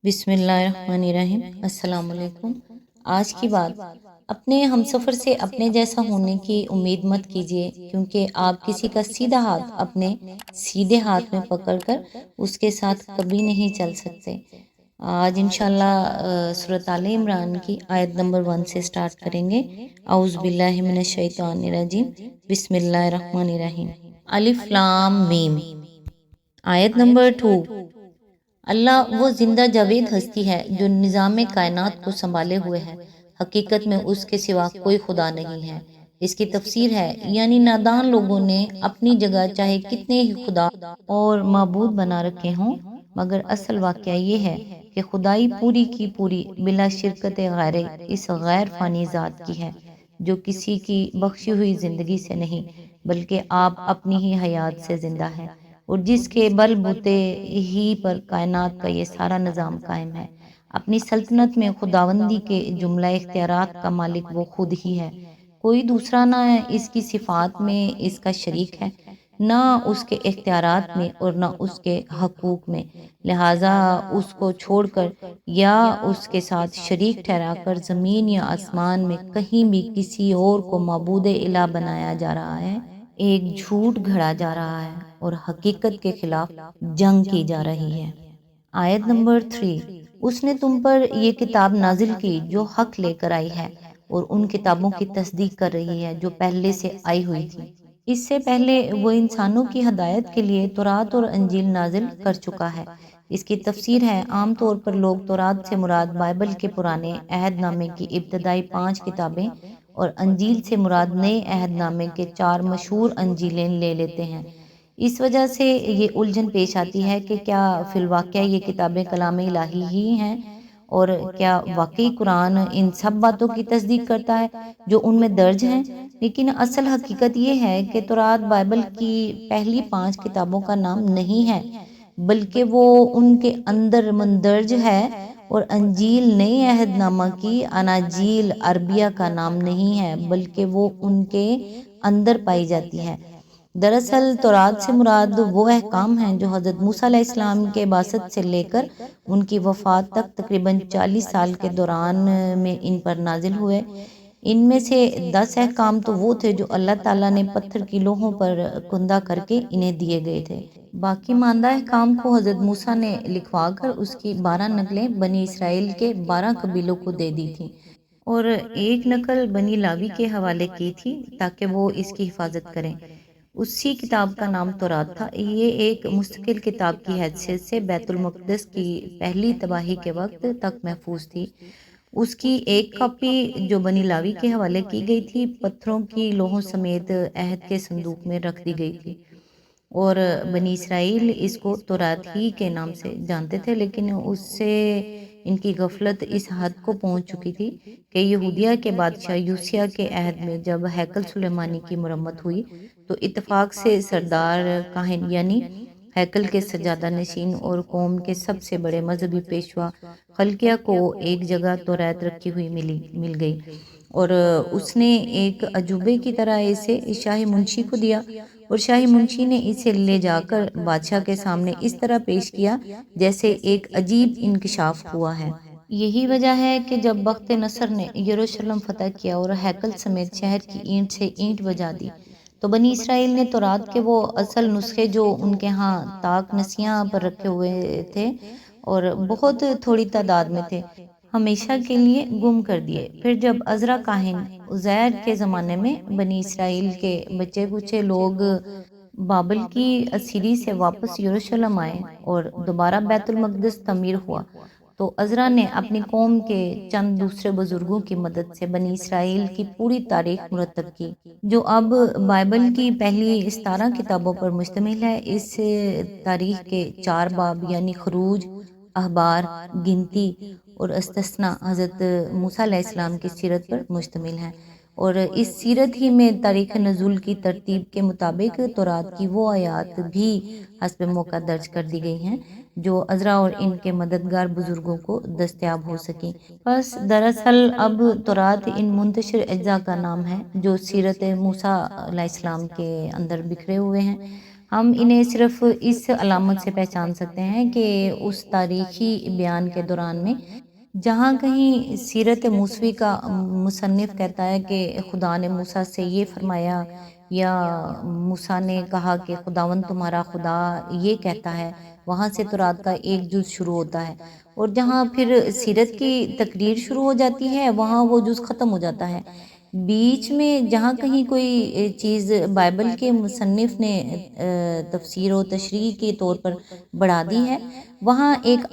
بسم اللہ الرحمن الرحیم۔ السلام علیکم۔ آج کی بات، اپنے ہمسفر سے اپنے جیسا ہونے کی امید مت کیجیے، کیونکہ آپ کسی کا سیدھا ہاتھ اپنے سیدھے ہاتھ میں پکڑ کر اس کے ساتھ کبھی نہیں چل سکتے۔ آج انشاءاللہ سورۃ آل عمران کی آیت نمبر 1 سے سٹارٹ کریں گے۔ اعوذ باللہ من الشیطان الرجیم، بسم اللہ الرحمن الرحیم۔ الف لام میم۔ آیت نمبر 2۔ اللہ وہ زندہ جاوید ہستی ہے جو نظام کائنات کو سنبھالے ہوئے ہے، حقیقت میں اس کے سوا کوئی خدا نہیں ہے۔ اس کی تفسیر ہے، یعنی نادان لوگوں نے اپنی جگہ چاہے کتنے ہی خدا اور معبود بنا رکھے ہوں، مگر اصل واقعہ یہ ہے کہ خدائی پوری کی پوری بلا شرکت غیر اس غیر فانی ذات کی ہے، جو کسی کی بخشی ہوئی زندگی سے نہیں بلکہ آپ اپنی ہی حیات سے زندہ ہے، اور جس کے بل بوتے ہی پر کائنات کا یہ سارا نظام قائم ہے۔ اپنی سلطنت میں خداوندی کے جملہ اختیارات کا مالک وہ خود ہی ہے، کوئی دوسرا نہ اس کی صفات میں اس کا شریک ہے، نہ اس کے اختیارات میں اور نہ اس کے حقوق میں، لہٰذا اس کو چھوڑ کر یا اس کے ساتھ شریک ٹھہرا کر زمین یا آسمان میں کہیں بھی کسی اور کو معبود الہ بنایا جا رہا ہے، ایک جھوٹ گھڑا جا رہا ہے اور حقیقت کے خلاف جنگ کی جا رہی ہے۔ آیت نمبر 3۔ اس نے تم پر یہ کتاب نازل کی جو حق لے کر آئی ہے، اور ان کتابوں کی تصدیق کر رہی ہے جو پہلے سے آئی ہوئی تھی۔ اس سے پہلے وہ انسانوں کی ہدایت کے لیے تورات اور انجیل نازل کر چکا ہے۔ اس کی تفسیر ہے، عام طور پر لوگ تورات سے مراد بائبل کے پرانے عہد نامے کی ابتدائی 5 کتابیں اور انجیل سے مراد نئے عہد نامے کے 4 مشہور انجیلیں لے لیتے ہیں۔ اس وجہ سے یہ الجھن پیش آتی ہے کہ کیا فی الواقع یہ کتابیں کلام الہی ہی ہیں، اور کیا واقعی قرآن ان سب باتوں کی تصدیق کرتا ہے جو ان میں درج ہیں؟ لیکن اصل حقیقت یہ ہے کہ تورات بائبل کی پہلی 5 کتابوں کا نام نہیں ہے، بلکہ وہ ان کے اندر مندرج ہے، اور انجیل نئے عہد نامہ کی اناجیل عربیہ کا نام نہیں ہے، بلکہ وہ ان کے اندر پائی جاتی ہے۔ دراصل تورات سے مراد وہ احکام ہیں جو حضرت موسیٰ علیہ السلام کے بعثت سے لے کر ان کی وفات تک تقریباً 40 سال کے دوران میں ان پر نازل ہوئے۔ ان میں سے 10 احکام تو وہ تھے جو اللہ تعالیٰ نے پتھر کی لوحوں پر کندہ کر کے انہیں دیے گئے تھے۔ باقی ماندہ احکام کو حضرت موسیٰ نے لکھوا کر اس کی 12 نقلیں بنی اسرائیل کے 12 قبیلوں کو دے دی تھیں، اور ایک نقل بنی لاوی کے حوالے کی تھی تاکہ وہ اس کی حفاظت کریں۔ اسی کتاب کا نام تورات تھا۔ یہ ایک مستقل کتاب کی حیثیت سے بیت المقدس کی پہلی تباہی کے وقت تک محفوظ تھی۔ اس کی ایک کاپی جو بنی لاوی کے حوالے کی گئی تھی، پتھروں کی لوحوں سمیت عہد کے صندوق میں رکھ دی گئی تھی، اور بنی اسرائیل اس کو تورات ہی کے نام سے جانتے تھے، لیکن اس سے ان کی غفلت اس حد کو پہنچ چکی تھی کہ یہودیہ کے بادشاہ یوسیہ کے عہد میں جب ہیکل سلیمانی کی مرمت ہوئی تو اتفاق سے سردار کاہن یعنی ہیکل کے سجادہ نشین اور قوم کے سب سے بڑے مذہبی پیشوا خلقیہ کو ایک جگہ تورات رکھی ہوئی مل گئی، اور اس نے ایک عجوبے کی طرح اسے شاہی منشی کو دیا، اور شاہی منشی نے اسے لے جا کر بادشاہ کے سامنے اس طرح پیش کیا جیسے ایک عجیب انکشاف ہوا ہے۔ یہی وجہ ہے کہ جب بخت نصر نے یروشلم فتح کیا اور ہیکل سمیت شہر کی اینٹ سے اینٹ بجا دی، تو بنی اسرائیل نے تورات کے وہ اصل نسخے جو ان کے ہاں طاق نسیاں پر رکھے ہوئے تھے اور بہت تھوڑی تعداد میں تھے، ہمیشہ کے لیے گم کر دیے۔ پھر جب عزرا کاہن عزیر کے زمانے میں بنی اسرائیل کے بچے کچے لوگ بابل کی اسیری سے واپس یروشلم آئے اور دوبارہ بیت المقدس تعمیر ہوا، تو عزرا نے اپنی قوم کے چند دوسرے بزرگوں کی مدد سے بنی اسرائیل کی پوری تاریخ مرتب کی، جو اب بائبل کی پہلی 17 کتابوں پر مشتمل ہے۔ اس تاریخ کے 4 باب یعنی خروج، اخبار، گنتی اور استثنا حضرت موسیٰ علیہ السلام کی سیرت پر مشتمل ہے، اور اس سیرت ہی میں تاریخ نزول کی ترتیب کے مطابق تورات کی وہ آیات بھی حسب موقع درج کر دی گئی ہیں جو عزرا اور ان کے مددگار بزرگوں کو دستیاب ہو سکیں۔ بس دراصل اب تورات ان منتشر اجزاء کا نام ہے جو سیرت موسیٰ علیہ السلام کے اندر بکھرے ہوئے ہیں۔ ہم انہیں صرف اس علامت سے پہچان سکتے ہیں کہ اس تاریخی بیان کے دوران میں جہاں کہیں سیرت موسوی کا مصنف کہتا ہے کہ خدا نے موسیٰ سے یہ فرمایا، یا موسیٰ نے کہا کہ خداوند تمہارا خدا یہ کہتا ہے، وہاں سے تورات کا ایک جز شروع ہوتا ہے، اور جہاں پھر سیرت کی تقریر شروع ہو جاتی ہے وہاں وہ جز ختم ہو جاتا ہے۔ بیچ میں جہاں کہیں کوئی چیز بائبل کے مصنف نے تفسیر و تشریح کے طور پر بڑھا دی ہے، وہاں ایک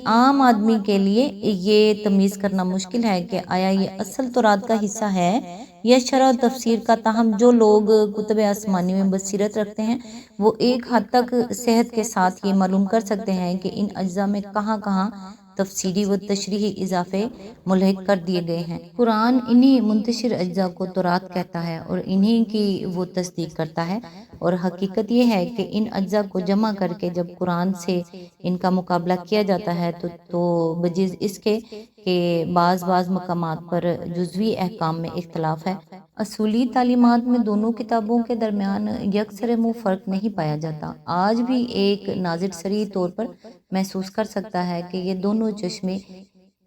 عام آدمی کے لیے یہ تمیز کرنا مشکل ہے کہ آیا یہ اصل تورات کا حصہ ہے یا شرح و تفسیر کا۔ تاہم جو لوگ کتب آسمانی میں بصیرت رکھتے ہیں وہ ایک حد تک صحت کے ساتھ یہ معلوم کر سکتے ہیں کہ ان اجزاء میں کہاں کہاں تفسیری و تشریحی اضافے ملحق کر دیے گئے ہیں۔ قرآن انہی منتشر اجزاء کو تورات کہتا ہے اور انہی کی وہ تصدیق کرتا ہے، اور حقیقت یہ ہے کہ ان اجزاء کو جمع کر کے جب قرآن سے ان کا مقابلہ کیا جاتا ہے تو بجز اس کے کہ بعض مقامات پر جزوی احکام میں اختلاف ہے، اصولی تعلیمات میں دونوں کتابوں کے درمیان یکسر فرق نہیں پایا جاتا، آج بھی ایک ناظر صریح طور پر محسوس کر سکتا ہے کہ یہ دونوں چشمے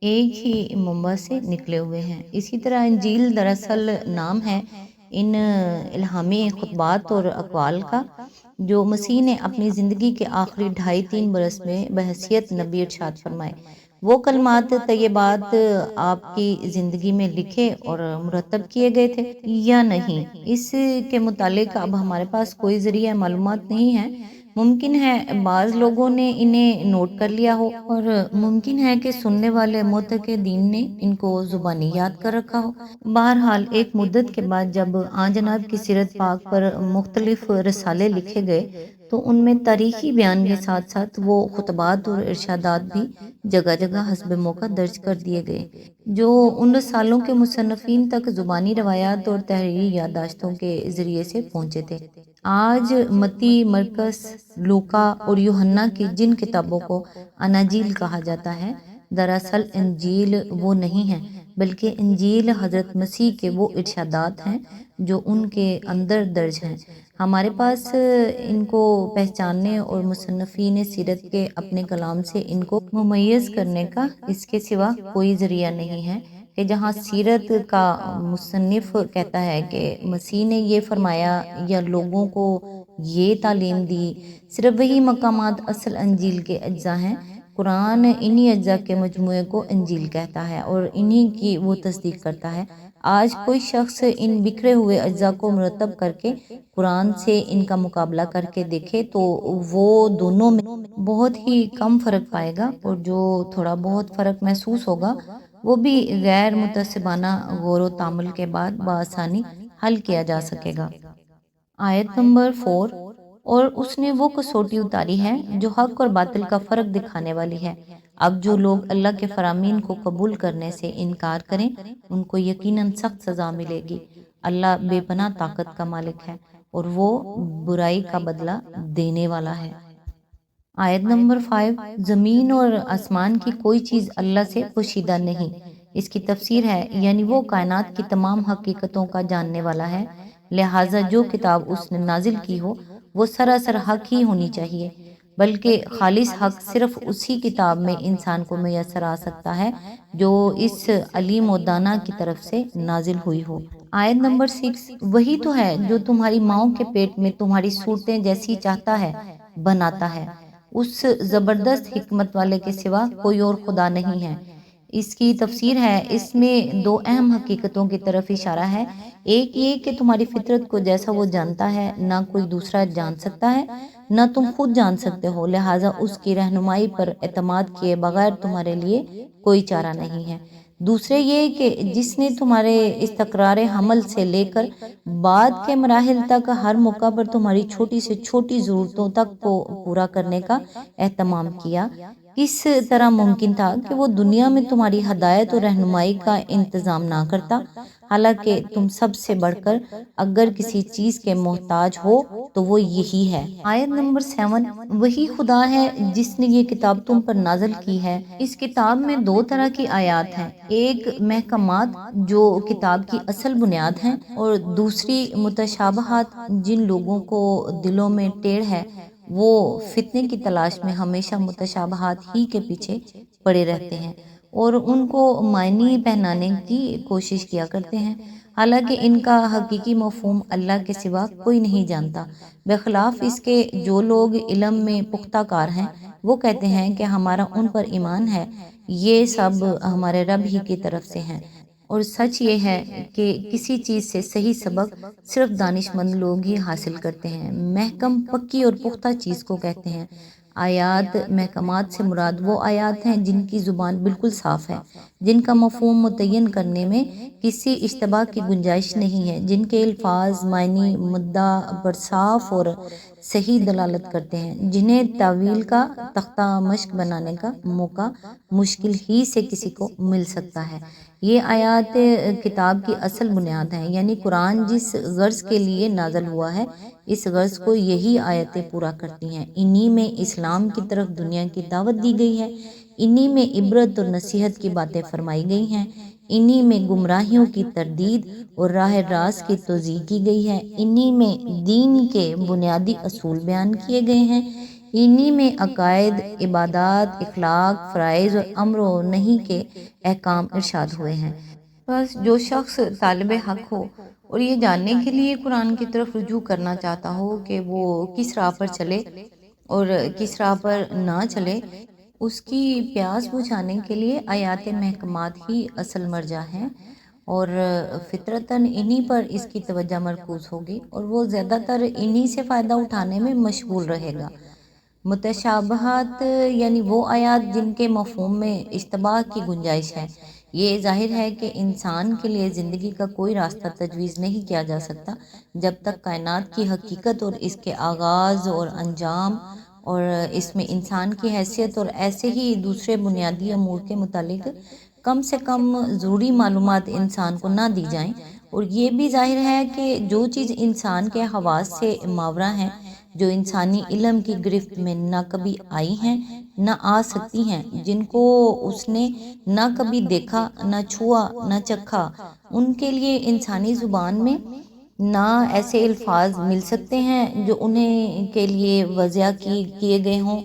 ایک ہی منبع سے نکلے ہوئے ہیں۔ اسی طرح انجیل دراصل نام ہے ان الہامی خطبات اور اقوال کا جو مسیح نے اپنی زندگی کے آخری 2.5-3 برس میں بحیثیت نبی ارشاد فرمائے۔ وہ کلمات طیبات آپ کی زندگی میں لکھے اور مرتب کیے گئے تھے یا نہیں، اس کے متعلق اب ہمارے پاس کوئی ذریعہ معلومات نہیں ہے۔ ممکن ہے بعض لوگوں نے انہیں نوٹ کر لیا ہو، اور ممکن ہے کہ سننے والے معتقدین نے ان کو زبانی یاد کر رکھا ہو۔ بہرحال ایک مدت کے بعد جب آن جناب کی سیرت پاک پر مختلف رسالے لکھے گئے تو ان میں تاریخی بیان کے ساتھ ساتھ وہ خطبات اور ارشادات بھی جگہ جگہ حسب موقع درج کر دیے گئے جو ان رسالوں کے مصنفین تک زبانی روایات اور تحریری یادداشتوں کے ذریعے سے پہنچے تھے۔ آج متی، مرکس، لوکا اور یوحنا کی جن کتابوں کو اناجیل کہا جاتا ہے، دراصل انجیل وہ نہیں ہیں، بلکہ انجیل حضرت مسیح کے وہ ارشادات ہیں جو ان کے اندر درج ہیں۔ ہمارے پاس ان کو پہچاننے اور مصنفین سیرت کے اپنے کلام سے ان کو ممیز کرنے کا اس کے سوا کوئی ذریعہ نہیں ہے کہ جہاں سیرت کا مصنف کہتا ہے کہ مسیح نے یہ فرمایا یا لوگوں کو یہ تعلیم دی، صرف وہی مقامات اصل انجیل کے اجزاء ہیں۔ قرآن انہی اجزاء کے مجموعے کو انجیل کہتا ہے اور انہی کی وہ تصدیق کرتا ہے۔ آج کوئی شخص ان بکھرے ہوئے اجزاء کو مرتب کر کے قرآن سے ان کا مقابلہ کر کے دیکھے تو وہ دونوں میں بہت ہی کم فرق پائے گا، اور جو تھوڑا بہت فرق محسوس ہوگا وہ بھی غیر متعصبانہ غور و تامل کے بعد بآسانی حل کیا جا سکے گا۔ آیت نمبر 4، اور اس نے وہ کسوٹی اتاری ہے جو حق اور باطل کا فرق دکھانے والی ہے۔ اب جو لوگ اللہ کے فرامین کو قبول کرنے سے انکار کریں ان کو یقیناً سخت سزا ملے گی۔ اللہ بے پناہ طاقت کا مالک ہے اور وہ برائی کا بدلہ دینے والا ہے۔ آیت نمبر 5، زمین اور آسمان کی کوئی چیز اللہ سے پوشیدہ نہیں۔ اس کی تفسیر ہے یعنی وہ کائنات کی تمام حقیقتوں کا جاننے والا ہے، لہٰذا جو کتاب اس نے نازل کی ہو وہ سراسر حق ہی ہونی چاہیے، بلکہ خالص حق صرف اسی کتاب میں انسان کو میسر آ سکتا ہے جو اس علیم و دانا کی طرف سے نازل ہوئی ہو۔ آیت نمبر 6، وہی تو ہے جو تمہاری ماؤں کے پیٹ میں تمہاری صورتیں جیسی چاہتا ہے بناتا ہے، اس زبردست حکمت والے کے سوا کوئی اور خدا نہیں ہے۔ اس کی تفسیر ہے اس میں دو اہم حقیقتوں کی طرف اشارہ ہے، ایک یہ کہ تمہاری فطرت کو جیسا وہ جانتا ہے نہ کوئی دوسرا جان سکتا ہے نہ تم خود جان سکتے ہو، لہٰذا اس کی رہنمائی پر اعتماد کیے بغیر تمہارے لیے کوئی چارہ نہیں ہے۔ دوسرے یہ کہ جس نے تمہارے استقرار حمل سے لے کر بعد کے مراحل تک ہر موقع پر تمہاری چھوٹی سے چھوٹی ضرورتوں تک کو پورا کرنے کا اہتمام کیا، کس طرح ممکن تھا کہ وہ دنیا میں تمہاری ہدایت اور رہنمائی کا انتظام نہ کرتا، حالانکہ تم سب سے بڑھ کر اگر کسی چیز کے محتاج ہو تو وہ یہی ہے۔ آیت نمبر 7، وہی خدا ہے جس نے یہ کتاب تم پر نازل کی ہے۔ اس کتاب میں دو طرح کی آیات ہیں، ایک محکمات جو کتاب کی اصل بنیاد ہیں، اور دوسری متشابہات جن لوگوں کو دلوں میں ٹیڑھ ہے وہ فتنے کی تلاش میں ہمیشہ متشابہات ہی کے پیچھے پڑے رہتے ہیں اور ان کو معنی پہنانے کی کوشش کیا کرتے ہیں، حالانکہ ان کا حقیقی مفہوم اللہ کے سوا کوئی نہیں جانتا۔ بخلاف اس کے جو لوگ علم میں پختہ کار ہیں وہ کہتے ہیں کہ ہمارا ان پر ایمان ہے، یہ سب ہمارے رب ہی کی طرف سے ہیں، اور سچ یہ ہے کہ کسی چیز سے صحیح سبق صرف دانش مند لوگ ہی حاصل کرتے ہیں۔ محکم پکی اور پختہ چیز کو کہتے ہیں۔ آیات محکمات سے مراد وہ آیات ہیں جن کی زبان بالکل صاف ہے، جن کا مفہوم متعین کرنے میں کسی اشتباہ کی گنجائش نہیں ہے، جن کے الفاظ معنی مدعا پر صاف اور صحیح دلالت کرتے ہیں، جنہیں تاویل کا تختہ مشق بنانے کا موقع مشکل ہی سے کسی کو مل سکتا ہے۔ یہ آیات کتاب کی اصل بنیاد ہیں، یعنی قرآن جس غرض کے لیے نازل ہوا ہے اس غرض کو یہی آیتیں پورا کرتی ہیں۔ انہی میں اسلام کی طرف دنیا کی دعوت دی گئی ہے، انہی میں عبرت اور نصیحت کی باتیں فرمائی گئی ہیں، انہی میں گمراہیوں کی تردید اور راہ راست کی توضیح کی گئی ہے، انہی میں دین کے بنیادی اصول بیان کیے گئے ہیں، انہی میں عقائد، عبادات، اخلاق، فرائض اور امر و نہی کے احکام ارشاد ہوئے ہیں۔ بس جو شخص طالب حق ہو اور یہ جاننے کے لیے قرآن کی طرف رجوع کرنا چاہتا ہو کہ وہ کس راہ پر چلے اور کس راہ پر نہ چلے، اس کی پیاس بجھانے کے لیے آیات محکمات ہی اصل مرجع ہیں، اور فطرتاً انہی پر اس کی توجہ مرکوز ہوگی اور وہ زیادہ تر انہی سے فائدہ اٹھانے میں مشغول رہے گا۔ متشابہات یعنی وہ آیات جن کے مفہوم میں اشتباہ کی گنجائش ہے۔ یہ ظاہر ہے کہ انسان کے لیے زندگی کا کوئی راستہ تجویز نہیں کیا جا سکتا جب تک کائنات کی حقیقت اور اس کے آغاز اور انجام اور اس میں انسان کی حیثیت اور ایسے ہی دوسرے بنیادی امور کے متعلق کم سے کم ضروری معلومات انسان کو نہ دی جائیں، اور یہ بھی ظاہر ہے کہ جو چیز انسان کے حواس سے ماورا ہیں، جو انسانی علم کی گرفت میں نہ کبھی آئی ہیں نہ آ سکتی ہیں، جن کو اس نے نہ کبھی دیکھا، نہ چھوا، نہ چکھا، ان کے لیے انسانی زبان میں نہ ایسے الفاظ مل سکتے ہیں جو انہیں کے لیے وضع کیے گئے ہوں،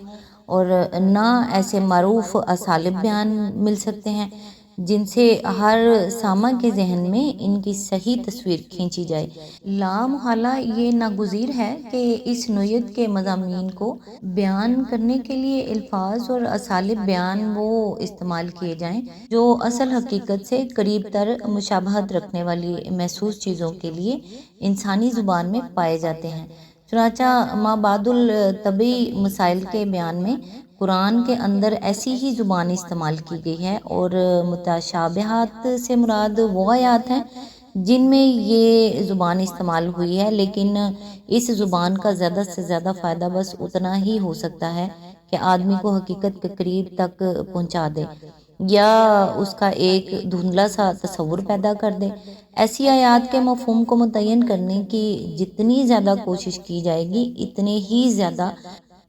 اور نہ ایسے معروف اسالیب بیان مل سکتے ہیں جن سے ہر سامع کے ذہن میں ان کی صحیح تصویر کھینچی جائے۔ لا محالہ یہ ناگزیر ہے کہ اس نوعیت کے مضامین کو بیان کرنے کے لیے الفاظ اور اسالیب بیان وہ استعمال کیے جائیں جو اصل حقیقت سے قریب تر مشابہت رکھنے والی محسوس چیزوں کے لیے انسانی زبان میں پائے جاتے ہیں۔ چنانچہ مابعد الطبعی مسائل کے بیان میں قرآن کے اندر ایسی ہی زبان استعمال کی گئی ہے، اور متشابہات سے مراد وہ آیات ہیں جن میں یہ زبان استعمال ہوئی ہے، لیکن اس زبان کا زیادہ سے زیادہ فائدہ بس اتنا ہی ہو سکتا ہے کہ آدمی کو حقیقت کے قریب تک پہنچا دے یا اس کا ایک دھندلا سا تصور پیدا کر دے۔ ایسی آیات کے مفہوم کو متعین کرنے کی جتنی زیادہ کوشش کی جائے گی اتنے ہی زیادہ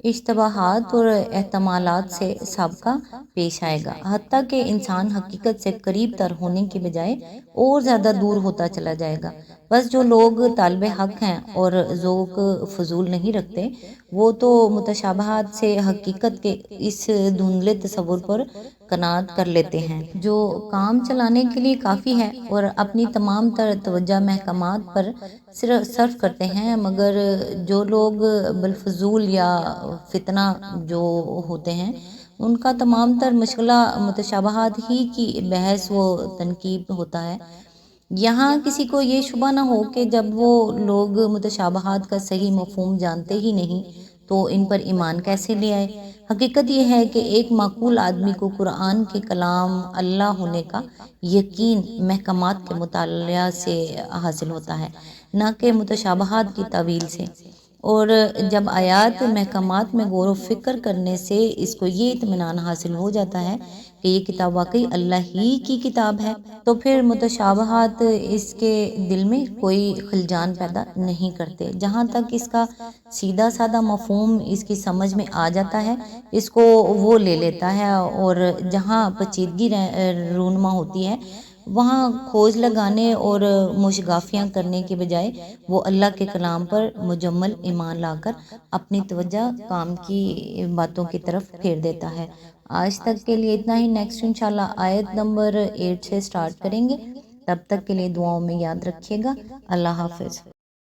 اشتباہات اور احتمالات سے سابقہ پیش آئے گا، حتیٰ کہ انسان حقیقت سے قریب تر ہونے کی بجائے اور زیادہ دور ہوتا چلا جائے گا۔ بس جو لوگ طالب حق ہیں اور ذوق فضول نہیں رکھتے وہ تو متشابہات سے حقیقت کے اس دھندلے تصور پر قناعت کر لیتے ہیں جو کام چلانے کے لیے کافی ہے، اور اپنی تمام تر توجہ محکمات پر صرف کرتے ہیں، مگر جو لوگ بالفضول یا فتنہ جو ہوتے ہیں ان کا تمام تر مشغلہ متشابہات ہی کی بحث و تنقیب ہوتا ہے۔ یہاں کسی کو یہ شبہ نہ ہو کہ جب وہ لوگ متشابہات کا صحیح مفہوم جانتے ہی نہیں تو ان پر ایمان کیسے لے آئے۔ حقیقت یہ ہے کہ ایک معقول آدمی کو قرآن کے کلام اللہ ہونے کا یقین محکمات کے مطالعہ سے حاصل ہوتا ہے، نہ کہ متشابہات کی تعویل سے۔ اور جب آیات محکمات میں غور و فکر کرنے سے اس کو یہ اطمینان حاصل ہو جاتا ہے کہ یہ کتاب واقعی اللہ ہی کی کتاب ہے، تو پھر متشابہات اس کے دل میں کوئی خلجان پیدا نہیں کرتے۔ جہاں تک اس کا سیدھا سادہ مفہوم اس کی سمجھ میں آ جاتا ہے، اس کو وہ لے لیتا ہے، اور جہاں پیچیدگی رونما ہوتی ہے وہاں کھوج لگانے اور مشگافیاں کرنے کے بجائے وہ اللہ کے کلام پر مجمل ایمان لا کر اپنی توجہ کام کی باتوں کی طرف پھیر دیتا ہے۔ آج تک کے لیے اتنا ہی، نیکسٹ انشاءاللہ آیت نمبر 8 سے سٹارٹ کریں گے۔ تب تک کے لیے دعاؤں میں یاد رکھیے گا۔ اللہ حافظ۔